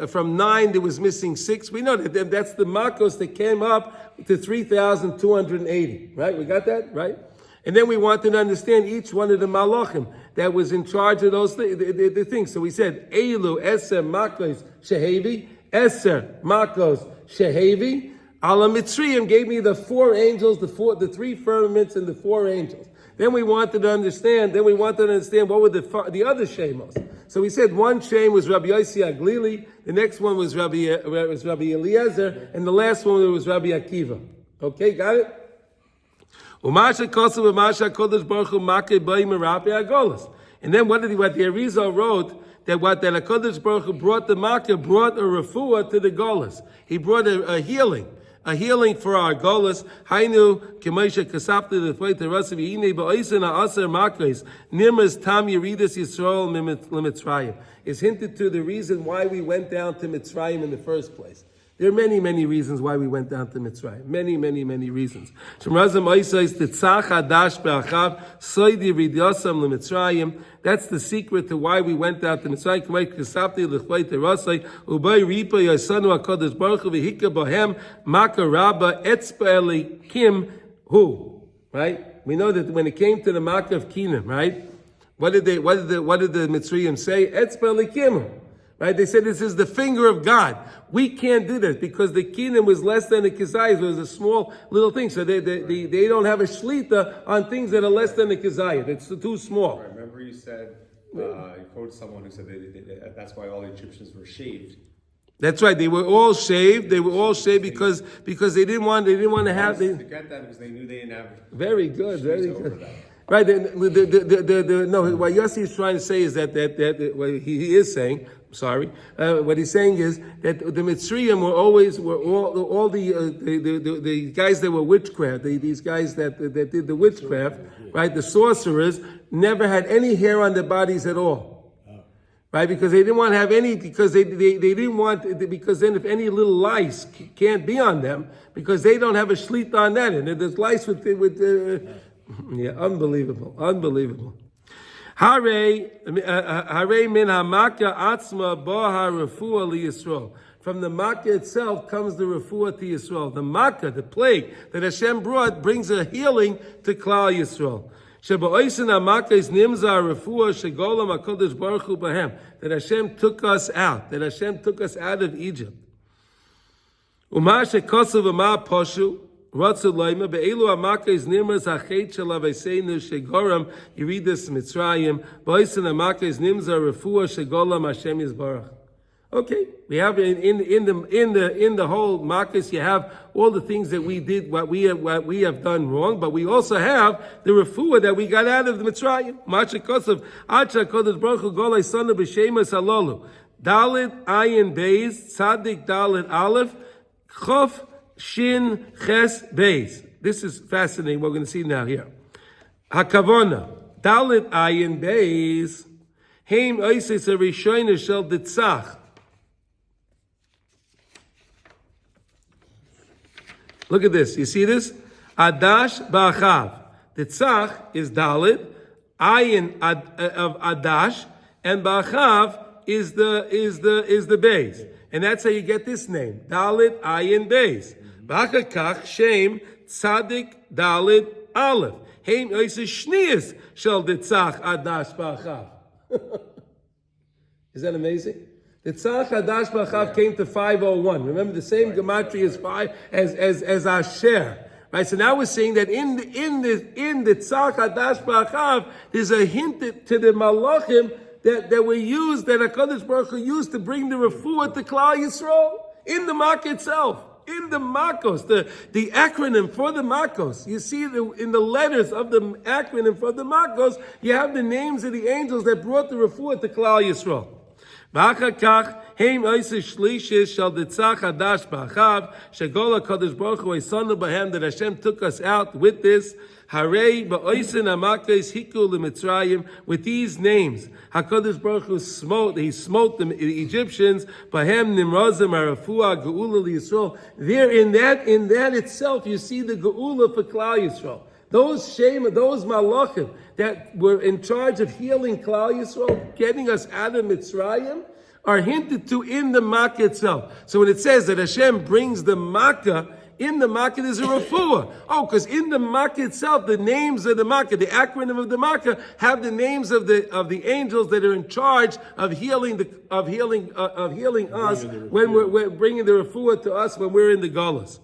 from 9 there was missing 6. We know that that's the makos that came up to 3,280. Right? We got that right. And then we wanted to understand each one of the malachim that was in charge of those the things. So we said, Eilu, Eser, Makos, Shehevi, Eser, Makos, Shehevi. Ala Mitzrayim gave me the 4 angels, the 3 firmaments and the 4 angels. Then we wanted to understand what were the other shemos. So we said one shem was Rabbi Yossi Aglili, the next one was Rabbi Eliezer, and the last one was Rabbi Akiva. Okay, got it? Umasha kosu v'masha kodesh baruch hu makei b'im merapi agolas. And then what the Arizal wrote, that HaKadosh Baruch Hu brought the Makkah, brought a refuah to the Golas. He brought a healing for our Golas. Hainu k'meisha kasapti l'flei terasiv yinei ba'oisen ha'aser makkos nirmas tam yeridas Yisrael l'Mitzrayim. Is hinted to the reason why we went down to Mitzrayim in the first place. There are many, many reasons why we went down to Mitzrayim. Many, many, many reasons. That's the secret to why we went down to Mitzrayim. Right? We know that when it came to the Makkah of Canaan, right? What did the Mitzrayim say? Etzba Elikim. Right? They said this is the finger of God. We can't do this because the kingdom was less than the kizayis. It was a small little thing. So they don't have a shlita on things that are less than the kizayis. It's too small. Right. Remember you said, you quoted someone who said that's why all the Egyptians were shaved. That's right. They were all shaved. They were all shaved because they didn't want to have. To get that because they knew they didn't have. Very good. Very good. Right. No. What Yossi is trying to say is that what he is saying. Sorry. What he's saying is that the Mitzrayim were all the guys that were witchcraft. These guys that did the witchcraft, right? The sorcerers never had any hair on their bodies at all, right? Because they didn't want to have any. Because they didn't want. Because then if any little lice can't be on them, because they don't have a shlita on that, and there's lice with unbelievable. Hare min hamaka atzma boha refuah liyisrael. From the Makkah itself comes the refuah to Yisrael. The Makkah, the plague that Hashem brought, brings a healing to Klal Yisrael. Sheba'oisen hamaka is nimza refuah shegolam HaKadosh Baruch Hu b'hem. That Hashem took us out. That Hashem took us out of Egypt. Uma shekosav ama poshu. You read this Mitzrayim. Okay, we have in the whole Makkos, you have all the things that we did, what we have done wrong, but we also have the refuah that we got out of the Mitzrayim. Dalit Ayin Beis Tzadik Dalit Aleph Chof Shin Ches Beis. This is fascinating. We're going to see now here. Hakavona Dalit Ayin Beis Heim Oises Arishoina Shel Ditzach. Look at this. You see this? Adash Ba'achav. Ditzach is Dalit. Ayin of Adash and Ba'achav is the Beis. And that's how you get this name. Dalit Ayin Beis. B'achakach Shem Tzadik Dalit Aleph. Heim Oises Shnias Shel Ditzach Adash Ba'achav. Is that amazing? The Tzach Hadash B'achav came to 501. Remember, the same Gematria is 5 as Asher. Right? So now we're saying that in the Tzach Hadash B'achav, there's a hint to the Malachim that we use, that HaKadosh Baruch Hu used to bring the refuah to Klal Yisrael in the Makkah itself. In the Makkos, the acronym for the Makkos. You see in the letters of the acronym for the Makkos, you have the names of the angels that brought the refuah to Klal Yisrael. V'achakach heim oises shlishis shel ditzach hadash b'achav shegol HaKadosh Baruch Hu esanu b'hem, that Hashem took us out with this. Harei ba'oisen hamakos hiku l'Mitzrayim, with these names. HaKadosh Baruch Hu smote the Egyptians. B'hem nimrazim harafuah geula liyisrael. There in that itself, you see the geula for Klal Yisrael. Those malachim that were in charge of healing Klal Yisrael, getting us out of Mitzrayim, are hinted to in the Makkah itself. So when it says that Hashem brings the Makkah, in the Makkah there's a refuah. Oh, because in the Makkah itself, the names of the Makkah, the acronym of the Makkah, have the names of the angels that are in charge of healing us when we're bringing the refuah to us when we're in the Golas.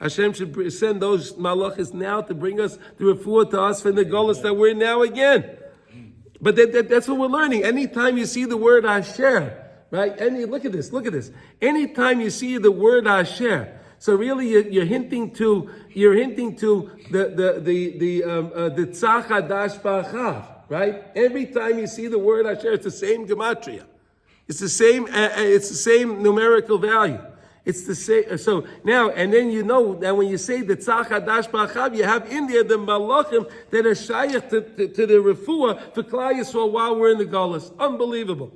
Hashem should send those malachas now to bring us the refuah to us from the Golas that we're in now again. But that's what we're learning. Anytime you see the word Asher, right? Look at this. Anytime you see the word Asher, So really, you're hinting to the tzach hadash ba'achav, right? Every time you see the word Asher, it's the same gematria. It's the same numerical value. It's the same. So now, and then you know that when you say the tzach hadash ba'achav, you have in there the malachim that are shayach to the refuah for Klal Yisrael while we're in the galus. Unbelievable.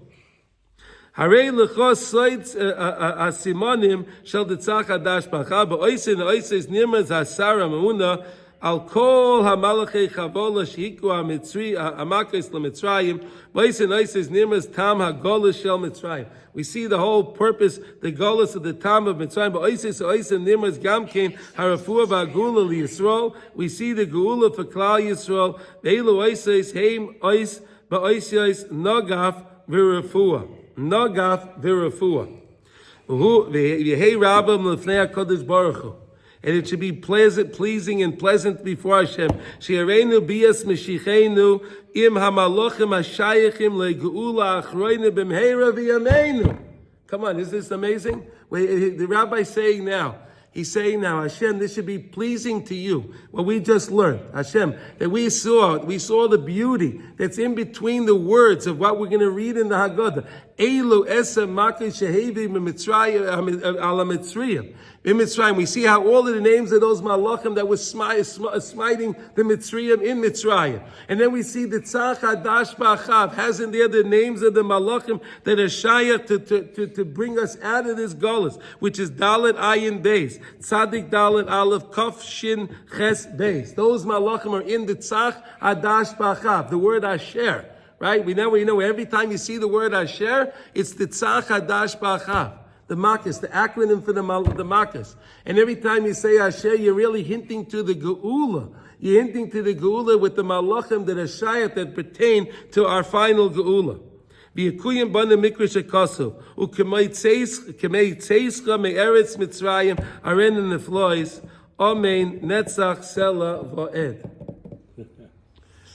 Harei lechos soitz asimonim shel the tzach hadash ba'achav ba'oisin nirmaz hasara mauna al kol hamalachei chavola shehiku hamitzri hamakos lemitzrayim ba'oisin nirmaz tam hagola shel mitzrayim. We see the whole purpose, the golus of the tam of Mitzrayim. Ba'oisin nirmaz gamkein harafua ba'gula liyisrael. We see the geula for Klal Yisrael. Be'ilu oisis heim ois ba'oisis nogaf v'rafua. Nogaf v'rafua. V'hei rabbam l'fnei HaKadosh Baruch Hu. And it should be pleasing and pleasant before Hashem. She'areinu bias meshichenu im hamalachim hashayachim legeula achroinu b'mheira v'yameinu. Come on, is this amazing? The rabbi's saying now, he's saying now, Hashem, this should be pleasing to you. What we just learned, Hashem, that we saw the beauty that's in between the words of what we're going to read in the Haggadah. Eilu esa makri shehevi b'mitzrayim ala mitzrayim. In Mitzrayim, we see how all of the names of those malachim that was smiting the Mitzrayim in Mitzrayim. And then we see the tzach hadash ba'achav has in there the names of the malachim that are shayach to bring us out of this galus, which is Dalet Ayin Beis, Tzadik Dalet Aleph, Kaf Shin Ches Beis. Those malachim are in the tzach hadash ba'achav, the word Asher. Right? We know every time you see the word Asher, it's the tzach hadash ba'achav. The Makkas, the acronym for the Makkas. And every time you say Asher, you're really hinting to the Geula. You're hinting to the Geula with the Malachim that are Shayat that pertain to our final Geula. V'yakuyim bana mikra shekasu. Ukemei tzeischa me'eretz Mitzrayim aren neflois. Amen. Netzach sela va'ed.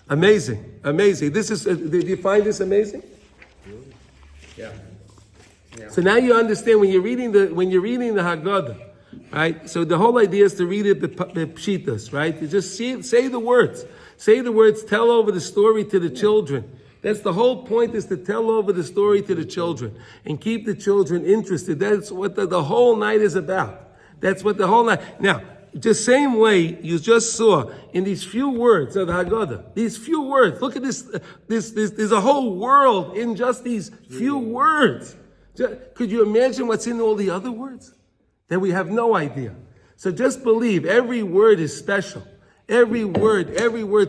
Amazing. This is, do you find this amazing? Yeah. So now you understand when you're reading the Haggadah, right? So the whole idea is to read it the pshitas, right? You just say the words, tell over the story to the children. That's the whole point, is to tell over the story to the children and keep the children interested. That's what the whole night is about. That's what the whole night. Now, the same way you just saw in these few words of the Haggadah, these few words. Look at this. There's a whole world in just these few words. Could you imagine what's in all the other words? That we have no idea. So just believe every word is special. Every word,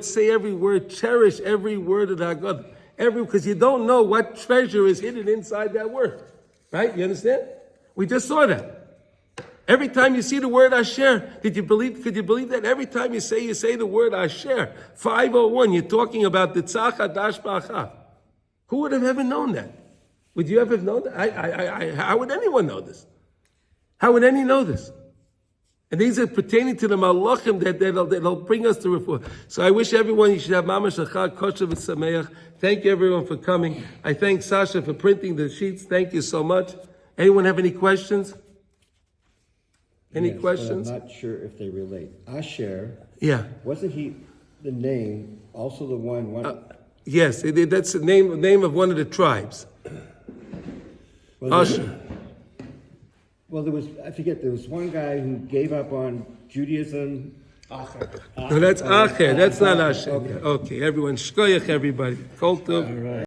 say every word, cherish every word of the Haggadah. Because you don't know what treasure is hidden inside that word. Right? You understand? We just saw that. Every time you see the word Asher, could you believe that? Every time you say the word Asher, 501, you're talking about the tzach hadash ba'achav. Who would have ever known that? Would you ever know that? How would anyone know this? How would any know this? And these are pertaining to the malachim that'll bring us to refuah. So I wish everyone, you should have mamash achad kosher v'sameach. Thank you everyone for coming. I thank Sasha for printing the sheets. Thank you so much. Anyone have any questions? Any questions? I'm not sure if they relate. Asher. Yeah. Wasn't he the name, also the one? Yes, that's the name of one of the tribes. Asher. Well, there was one guy who gave up on Judaism. No, that's Acher. That's not Asher. Okay, everyone. Shkoyach, everybody. Kol tov.